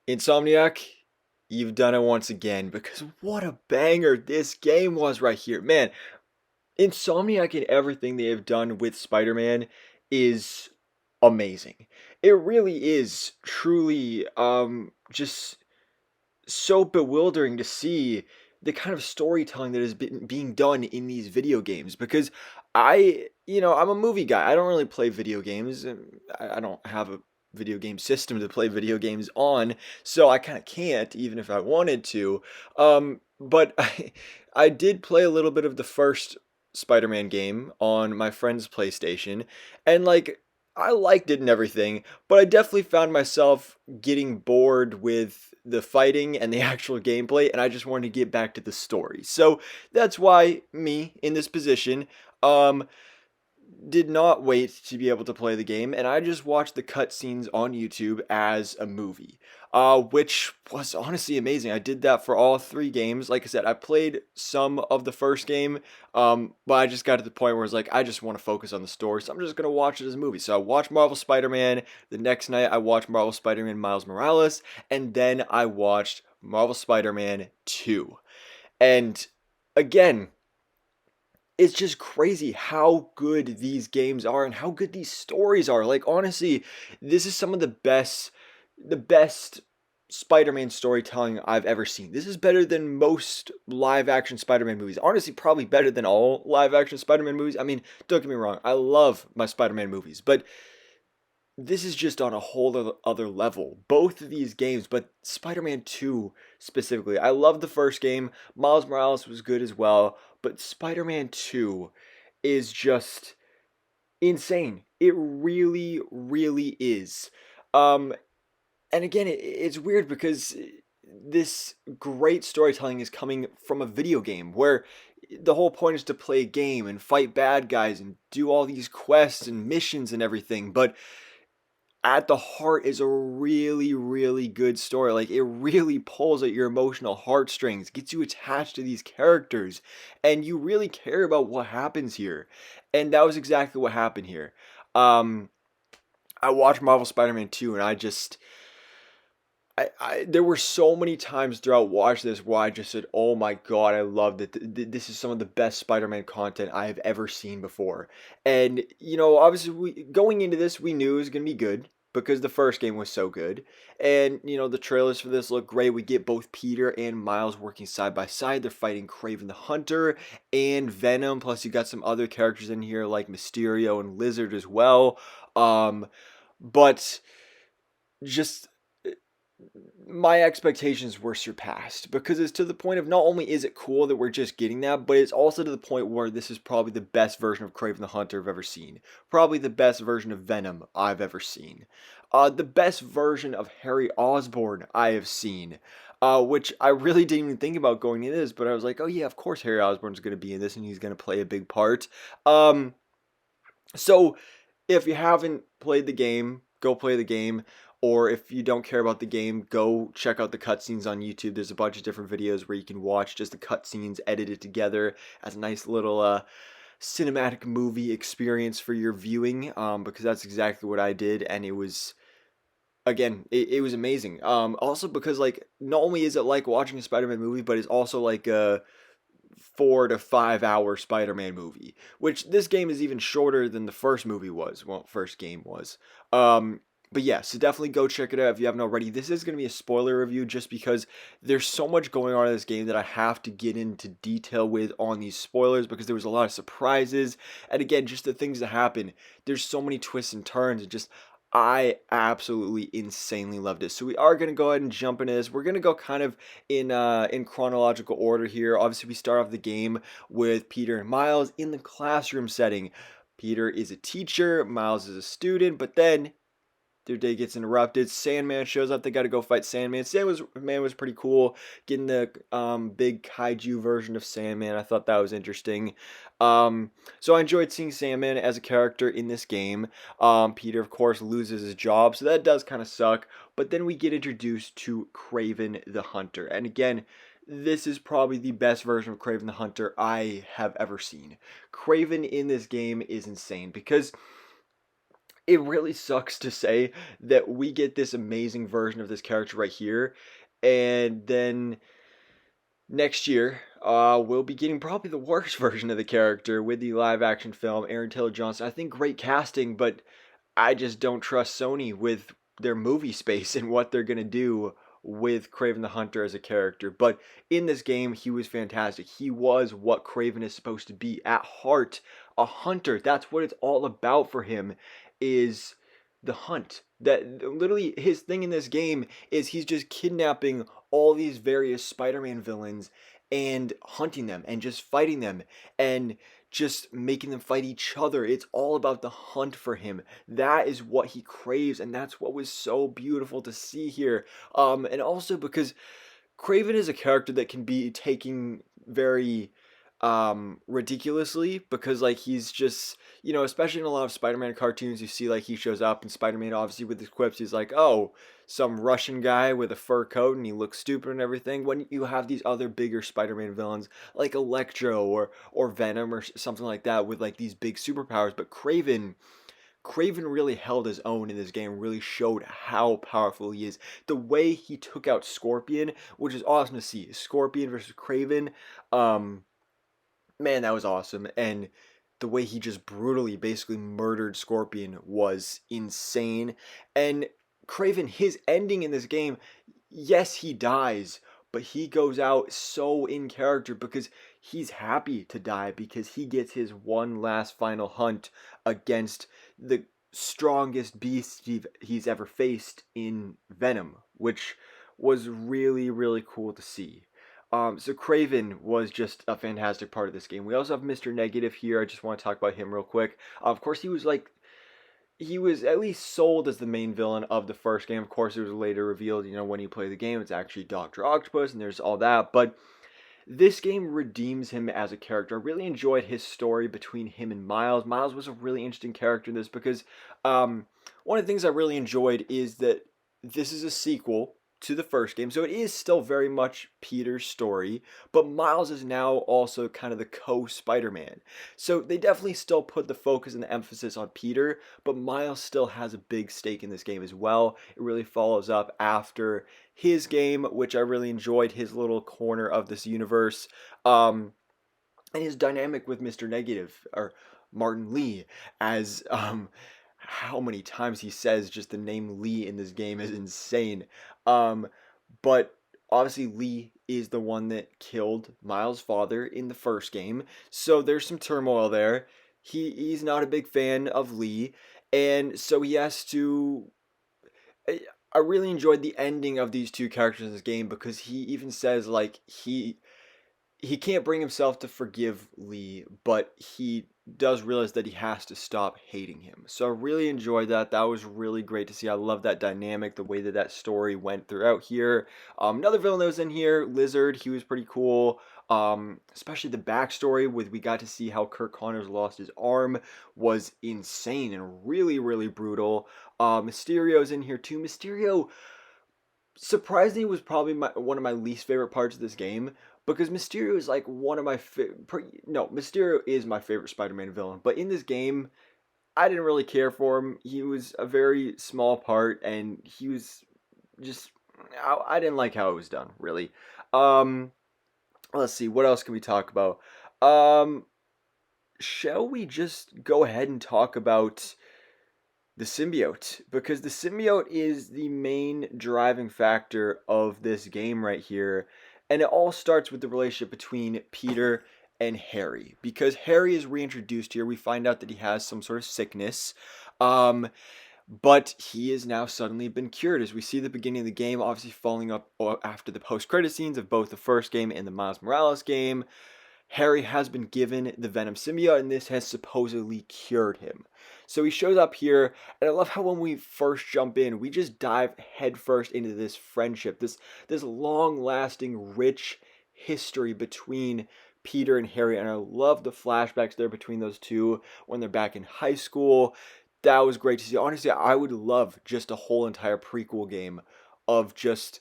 Insomniac, you've done it once again because what a banger this game was right here. Man, Insomniac and everything they have done with Spider-Man is amazing. It really is truly just so bewildering to see the kind of storytelling that has been being done in these video games because I'm a movie guy. I don't really play video games and I don't have a video game system to play video games on, so I kind of can't even if I wanted to. But I did play a little bit of the first Spider-Man game on my friend's PlayStation, and like I liked it and everything, but I definitely found myself getting bored with the fighting and the actual gameplay, and I just wanted to get back to the story. So that's why me in this position um did not wait to be able to play the game, and I just watched the cutscenes on YouTube as a movie, which was honestly amazing. I did that for all three games. Like I said, I played some of the first game, but I just got to the point where it's like, I just want to focus on the story, so I'm just going to watch it as a movie. So I watched Marvel Spider-Man. The next night, I watched Marvel Spider-Man Miles Morales, and then I watched Marvel Spider-Man 2. And again, it's just crazy how good these games are and how good these stories are. Like honestly, this is some of the best Spider-Man storytelling I've ever seen. This is better than most live action Spider-Man movies. Honestly, probably better than all live action Spider-Man movies. I mean, don't get me wrong, I love my Spider-Man movies, but this is just on a whole other level. Both of these games, but Spider-Man 2 specifically. I love the first game. Miles Morales was good as well, but Spider-Man 2 is just insane. It really, really is. Um, and again, it's weird because this great storytelling is coming from a video game where the whole point is to play a game and fight bad guys and do all these quests and missions and everything, but at the heart is a really, really good story. Like it really pulls at your emotional heartstrings, gets you attached to these characters, and you really care about what happens here. And that was exactly what happened here. Um, I watched Marvel Spider-Man 2 and there were so many times throughout watching this where I just said, "Oh my god, I loved it. This is some of the best Spider-Man content I have ever seen before." And obviously, going into this, we knew it was gonna be good because the first game was so good. And the trailers for this look great. We get both Peter and Miles working side by side. They're fighting Kraven the Hunter and Venom. Plus, you got some other characters in here like Mysterio and Lizard as well. But just my expectations were surpassed because it's to the point of not only is it cool that we're just getting that, but it's also to the point where this is probably the best version of Kraven the Hunter I've ever seen. Probably the best version of Venom I've ever seen. The best version of Harry Osborn I have seen. Which I really didn't even think about going into this, but I was like, oh yeah, of course Harry Osborn's going to be in this and he's going to play a big part. So if you haven't played the game, go play the game. Or if you don't care about the game, go check out the cutscenes on YouTube. There's a bunch of different videos where you can watch just the cutscenes edited together as a nice little cinematic movie experience for your viewing. Because that's exactly what I did, and it was again, it was amazing. Also because like not only is it like watching a Spider-Man movie, but it's also like a 4 to 5 hour Spider-Man movie, which this game is even shorter than the first movie was. Well, first game was. But yeah, so definitely go check it out if you haven't already. This is going to be a spoiler review just because there's so much going on in this game that I have to get into detail with on these spoilers because there was a lot of surprises. And again, just the things that happen. There's so many twists and turns and just I absolutely insanely loved it. So we are going to go ahead and jump into this. We're going to go kind of in chronological order here. Obviously, we start off the game with Peter and Miles in the classroom setting. Peter is a teacher, Miles is a student, but then their day gets interrupted. Sandman shows up. They got to go fight Sandman. Sandman was pretty cool. Getting the big kaiju version of Sandman. I thought that was interesting. So I enjoyed seeing Sandman as a character in this game. Peter, of course, loses his job, so that does kind of suck. But then we get introduced to Kraven the Hunter. And again, this is probably the best version of Kraven the Hunter I have ever seen. Kraven in this game is insane because it really sucks to say that we get this amazing version of this character right here, and then next year, we'll be getting probably the worst version of the character with the live action film. Aaron Taylor Johnson, I think great casting, but I just don't trust Sony with their movie space and what they're going to do with Kraven the Hunter as a character. But in this game, he was fantastic. He was what Kraven is supposed to be at heart, a hunter. That's what it's all about for him, is the hunt. That literally his thing in this game is he's just kidnapping all these various Spider-Man villains and hunting them and just fighting them and just making them fight each other. It's all about the hunt for him. That is what he craves, and that's what was so beautiful to see here. And also because Kraven is a character that can be taken very ridiculously, because like he's just, especially in a lot of Spider-Man cartoons, you see like he shows up and Spider-Man obviously with his quips, he's like, oh, some Russian guy with a fur coat and he looks stupid and everything. When you have these other bigger Spider-Man villains like Electro or Venom or something like that with like these big superpowers, but Kraven really held his own in this game, really showed how powerful he is. The way he took out Scorpion, which is awesome to see. Scorpion versus Kraven, man, that was awesome. And the way he just brutally basically murdered Scorpion was insane. And Kraven, his ending in this game, yes, he dies, but he goes out so in character because he's happy to die because he gets his one last final hunt against the strongest beast he's ever faced in Venom, which was really, really cool to see. So Kraven was just a fantastic part of this game. We also have Mr. Negative here. I just want to talk about him real quick. Of course, he was at least sold as the main villain of the first game. Of course, it was later revealed, when you play the game, it's actually Dr. Octopus, and there's all that. But this game redeems him as a character. I really enjoyed his story between him and Miles. Miles was a really interesting character in this because one of the things I really enjoyed is that this is a sequel to the first game, so it is still very much Peter's story, but Miles is now also kind of the co-Spider-Man. So they definitely still put the focus and the emphasis on Peter, but Miles still has a big stake in this game as well. It really follows up after his game, which I really enjoyed, his little corner of this universe, and his dynamic with Mr. Negative, or Martin Lee, as how many times he says just the name Lee in this game is insane. But obviously Lee is the one that killed Miles' father in the first game, so there's some turmoil there. He's not a big fan of Lee, and so he has to. I really enjoyed the ending of these two characters in this game because he even says like he can't bring himself to forgive Lee, but he does realize that he has to stop hating him. So I really enjoyed that. That was really great to see. I love that dynamic, the way that story went throughout here. Another villain that was in here, Lizard, he was pretty cool. Especially the backstory with we got to see how Kirk Connors lost his arm was insane and really, really brutal. Mysterio's in here too. Mysterio surprisingly was probably one of my least favorite parts of this game because Mysterio is like one of my Mysterio is my favorite Spider-Man villain, but in this game I didn't really care for him. He was a very small part and he was just I didn't like how it was done, really. Let's see, what else can we talk about? Shall we just go ahead and talk about the symbiote, because the symbiote is the main driving factor of this game right here, and it all starts with the relationship between Peter and Harry, because Harry is reintroduced here. We find out that he has some sort of sickness, but he is now suddenly been cured, as we see the beginning of the game, obviously following up after the post-credit scenes of both the first game and the Miles Morales game. Harry has been given the Venom symbiote, and this has supposedly cured him. So he shows up here, and I love how when we first jump in, we just dive headfirst into this friendship, this long-lasting, rich history between Peter and Harry, and I love the flashbacks there between those two when they're back in high school. That was great to see. Honestly, I would love just a whole entire prequel game of just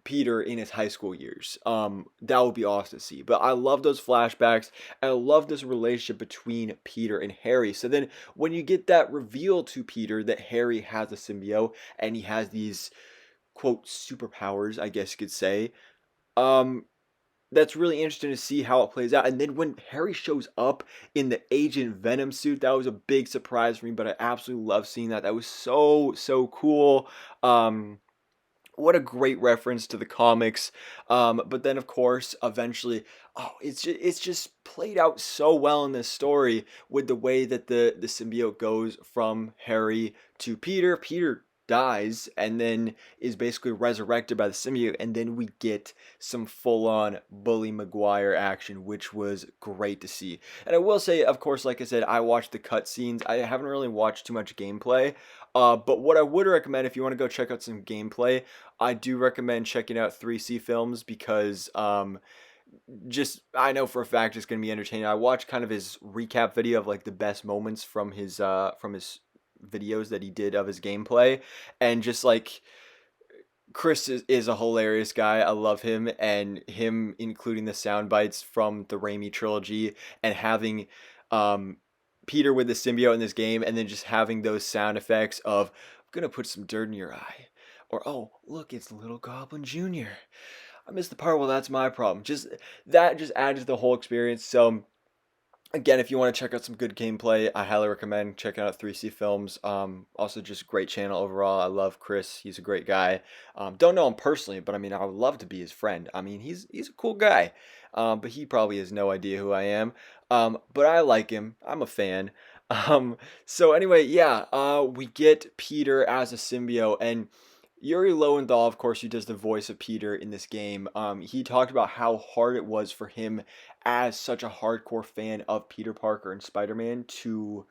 Peter in his high school years. That would be awesome to see. But I love those flashbacks. I love this relationship between Peter and Harry. So then when you get that reveal to Peter that Harry has a symbiote and he has these quote superpowers, I guess you could say, um, that's really interesting to see how it plays out. And then when Harry shows up in the Agent Venom suit, that was a big surprise for me, but I absolutely love seeing that. That was so cool. What a great reference to the comics. But then, of course, eventually, it's just played out so well in this story with the way that the symbiote goes from Harry to Peter. Peter dies and then is basically resurrected by the symbiote, and then we get some full-on Bully Maguire action, which was great to see. And I will say, of course, like I said, I watched the cutscenes. I haven't really watched too much gameplay. But what I would recommend if you want to go check out some gameplay, I do recommend checking out 3C Films because just I know for a fact it's going to be entertaining. I watched kind of his recap video of like the best moments from his videos that he did of his gameplay, and just like Chris is a hilarious guy. I love him, and him including the sound bites from the Raimi trilogy and having Peter with the symbiote in this game, and then just having those sound effects of I'm gonna put some dirt in your eye, or oh look, it's little Goblin Jr. I missed the part. Well, that's my problem. Just that just added to the whole experience. So again, if you want to check out some good gameplay, I highly recommend checking out 3C Films. Also, just great channel overall. I love Chris. He's a great guy. Don't know him personally, but I mean, I would love to be his friend. I mean, he's a cool guy. But he probably has no idea who I am. But I like him. I'm a fan. So anyway, yeah, we get Peter as a symbiote, and Yuri Lowenthal, of course, who does the voice of Peter in this game, he talked about how hard it was for him as such a hardcore fan of Peter Parker and Spider-Man to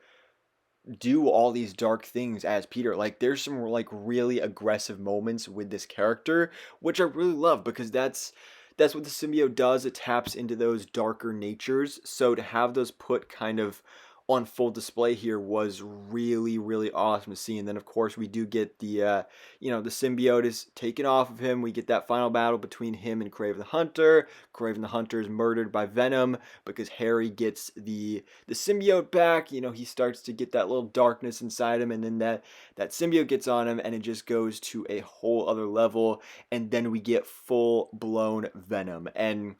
do all these dark things as Peter. Like there's some like really aggressive moments with this character, which I really love because that's what the symbiote does. It taps into those darker natures. So to have those put kind of on full display here was really awesome to see. And then of course we do get the the symbiote is taken off of him. We get that final battle between him and Kraven the Hunter. Kraven the Hunter is murdered by Venom because Harry gets the symbiote back. He starts to get that little darkness inside him, and then that symbiote gets on him, and it just goes to a whole other level. And then we get full blown Venom. And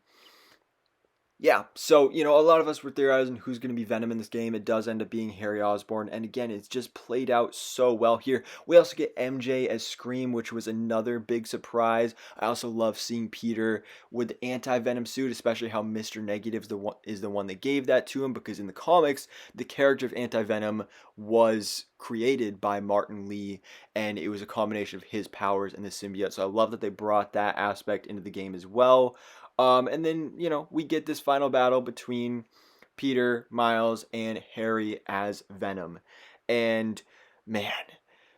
yeah, so, a lot of us were theorizing who's going to be Venom in this game. It does end up being Harry Osborn, and again, it's just played out so well here. We also get MJ as Scream, which was another big surprise. I also love seeing Peter with the anti-Venom suit, especially how Mr. Negative is the one that gave that to him, because in the comics, the character of Anti-Venom was created by Martin Lee, and it was a combination of his powers and the symbiote, so I love that they brought that aspect into the game as well. And then, we get this final battle between Peter, Miles, and Harry as Venom. And man,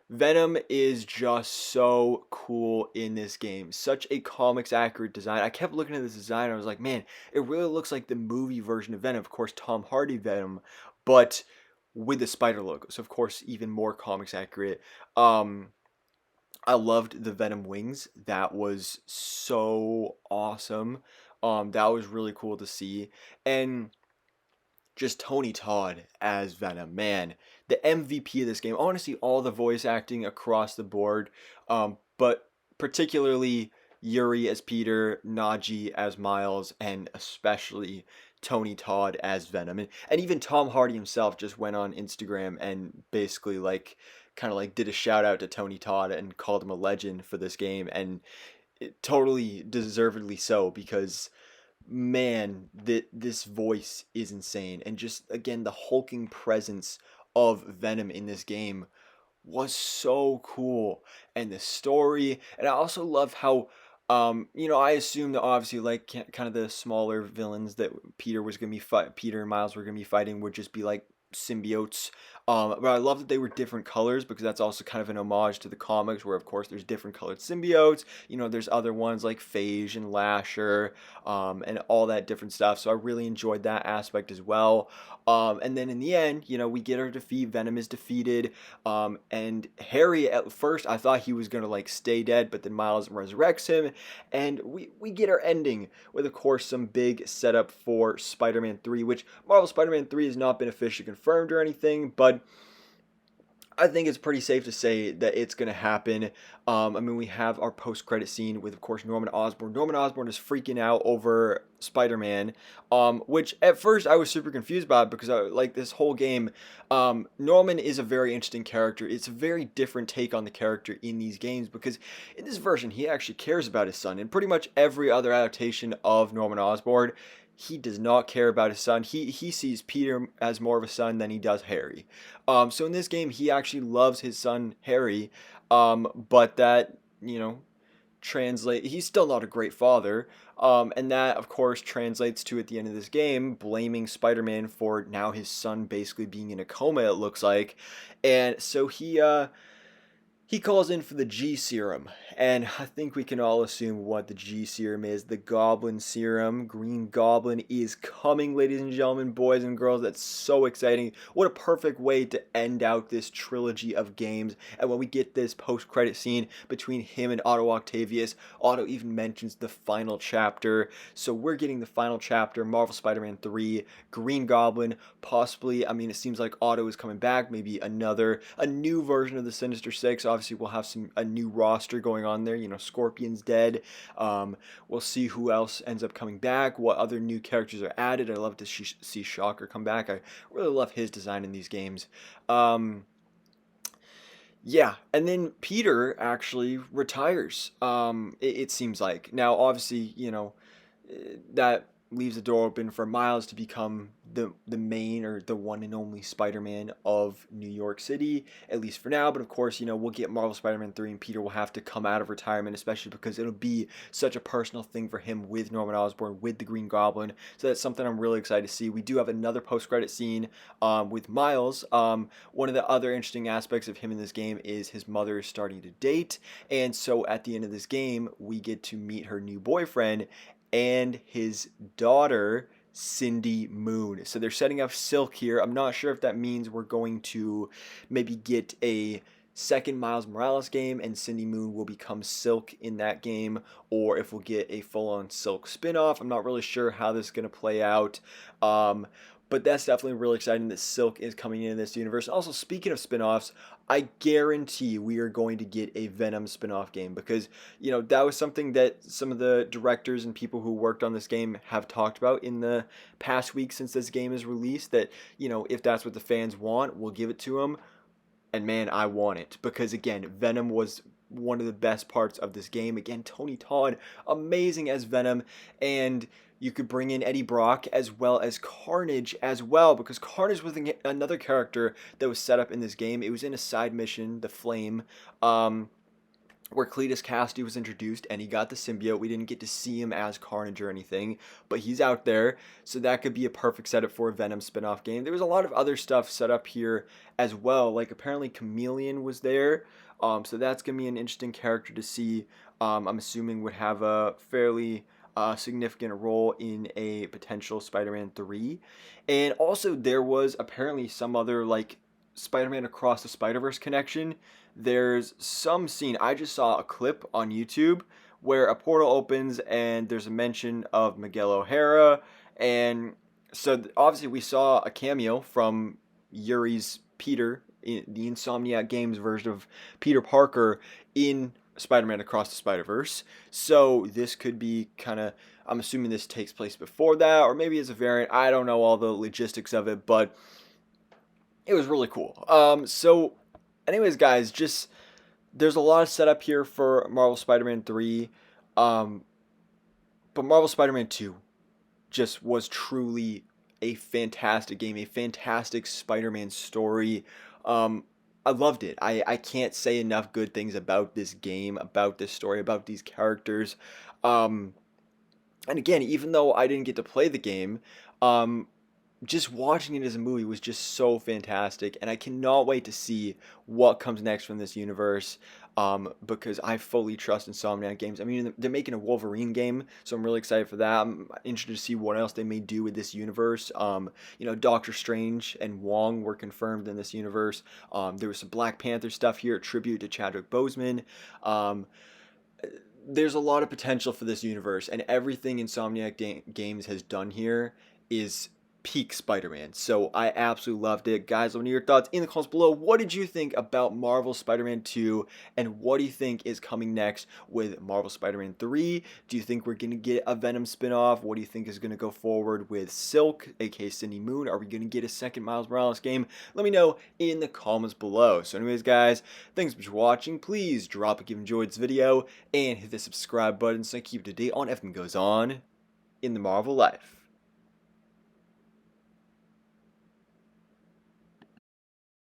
Venom is just so cool in this game. Such a comics accurate design. I kept looking at this design and I was like, man, it really looks like the movie version of Venom. Of course, Tom Hardy Venom, but with the spider logo. So, of course, even more comics accurate. I loved the Venom wings. That was so awesome. That was really cool to see. And just Tony Todd as Venom, man, the MVP of this game. I want to see all the voice acting across the board, but particularly Yuri as Peter, Najee as Miles, and especially Tony Todd as Venom. And even Tom Hardy himself just went on Instagram and basically kind of did a shout out to Tony Todd and called him a legend for this game, and it totally deservedly so, because man, this voice is insane. And just again, the hulking presence of Venom in this game was so cool, and the story. And I also love how I assume that obviously kind of the smaller villains that Peter and Miles were gonna be fighting would just be like symbiotes. But I love that they were different colors because that's also kind of an homage to the comics where, of course, there's different colored symbiotes. There's other ones like Phage and Lasher, and all that different stuff. So I really enjoyed that aspect as well. And then in the end, we get our defeat. Venom is defeated. And Harry, at first, I thought he was going to like stay dead, but then Miles resurrects him. And we get our ending with, of course, some big setup for Spider-Man 3, which Marvel Spider-Man 3 has not been officially confirmed or anything, but I think it's pretty safe to say that it's going to happen. We have our post-credit scene with, of course, Norman Osborn. Norman Osborn is freaking out over Spider-Man, which at first I was super confused about because like this whole game, Norman is a very interesting character. It's a very different take on the character in these games because in this version, he actually cares about his son. In pretty much every other adaptation of Norman Osborn, he does not care about his son. He sees Peter as more of a son than he does Harry. So in this game, he actually loves his son Harry, but that translate. He's still not a great father, and that of course translates to at the end of this game blaming Spider-Man for now his son basically being in a coma. It looks like, and so he calls in for the G serum, and I think we can all assume what the G serum is. The Goblin serum. Green Goblin is coming, ladies and gentlemen, boys and girls. That's so exciting. What a perfect way to end out this trilogy of games. And when we get this post-credit scene between him and Otto Octavius, Otto even mentions the final chapter. So we're getting the final chapter, Marvel Spider-Man 3, Green Goblin, possibly, it seems like Otto is coming back, maybe a new version of the Sinister Six. Obviously, we'll have a new roster going on there. Scorpion's dead. We'll see who else ends up coming back, what other new characters are added. I love to see Shocker come back. I really love his design in these games. Yeah, and then Peter actually retires. It seems like. Now, obviously, that leaves the door open for Miles to become the main or the one and only Spider-Man of New York City, at least for now. But of course, we'll get Marvel Spider-Man 3 and Peter will have to come out of retirement, especially because it'll be such a personal thing for him with Norman Osborn, with the Green Goblin. So that's something I'm really excited to see. We do have another post-credit scene with Miles. One of the other interesting aspects of him in this game is his mother is starting to date. And so at the end of this game, we get to meet her new boyfriend and his daughter, Cindy Moon. So they're setting up Silk here. I'm not sure if that means we're going to maybe get a second Miles Morales game and Cindy Moon will become Silk in that game, or if we'll get a full-on Silk spin-off. I'm not really sure how this is going to play out. But that's definitely really exciting that Silk is coming in this universe. Also, speaking of spin-offs, I guarantee we are going to get a Venom spin-off game because, that was something that some of the directors and people who worked on this game have talked about in the past week since this game is released, that, if that's what the fans want, we'll give it to them. And man, I want it because, again, Venom was one of the best parts of this game. Again, Tony Todd, amazing as Venom, and you could bring in Eddie Brock as well as Carnage as well, because Carnage was another character that was set up in this game. It was in a side mission, The Flame, where Cletus Cassidy was introduced, and he got the symbiote. We didn't get to see him as Carnage or anything, but he's out there, so that could be a perfect setup for a Venom spin-off game. There was a lot of other stuff set up here as well, like apparently Chameleon was there, so that's going to be an interesting character to see. I'm assuming would have a fairly significant role in a potential Spider-Man 3. And also there was apparently some other like Spider-Man Across the Spider-Verse connection. There's some scene, I just saw a clip on YouTube where a portal opens and there's a mention of Miguel O'Hara, and so obviously we saw a cameo from Yuri's Peter, in the Insomniac Games version of Peter Parker in Spider-Man Across the Spider-Verse. So this could be I'm assuming this takes place before that, or maybe it's a variant. I don't know all the logistics of it, but it was really cool. So anyways, guys, there's a lot of setup here for Marvel Spider-Man 3, but Marvel Spider-Man 2 just was truly a fantastic game, a fantastic Spider-Man story. I loved it. I can't say enough good things about this game, about this story, about these characters. And again, even though I didn't get to play the game, just watching it as a movie was just so fantastic, and I cannot wait to see what comes next from this universe. Because I fully trust Insomniac Games. I mean, they're making a Wolverine game, so I'm really excited for that. I'm interested to see what else they may do with this universe. Doctor Strange and Wong were confirmed in this universe. There was some Black Panther stuff here, a tribute to Chadwick Boseman. Um, there's a lot of potential for this universe, and everything Insomniac Games has done here is peak Spider-Man. So I absolutely loved it. Guys, let me know your thoughts in the comments below. What did you think about Marvel Spider-Man 2, and what do you think is coming next with Marvel Spider-Man 3? Do you think we're going to get a Venom spin-off? What do you think is going to go forward with Silk, aka Cindy Moon? Are we going to get a second Miles Morales game? Let me know in the comments below. So anyways, guys, thanks for watching. Please drop a like if you enjoyed this video, and hit the subscribe button so I keep up to date on everything goes on in the Marvel life.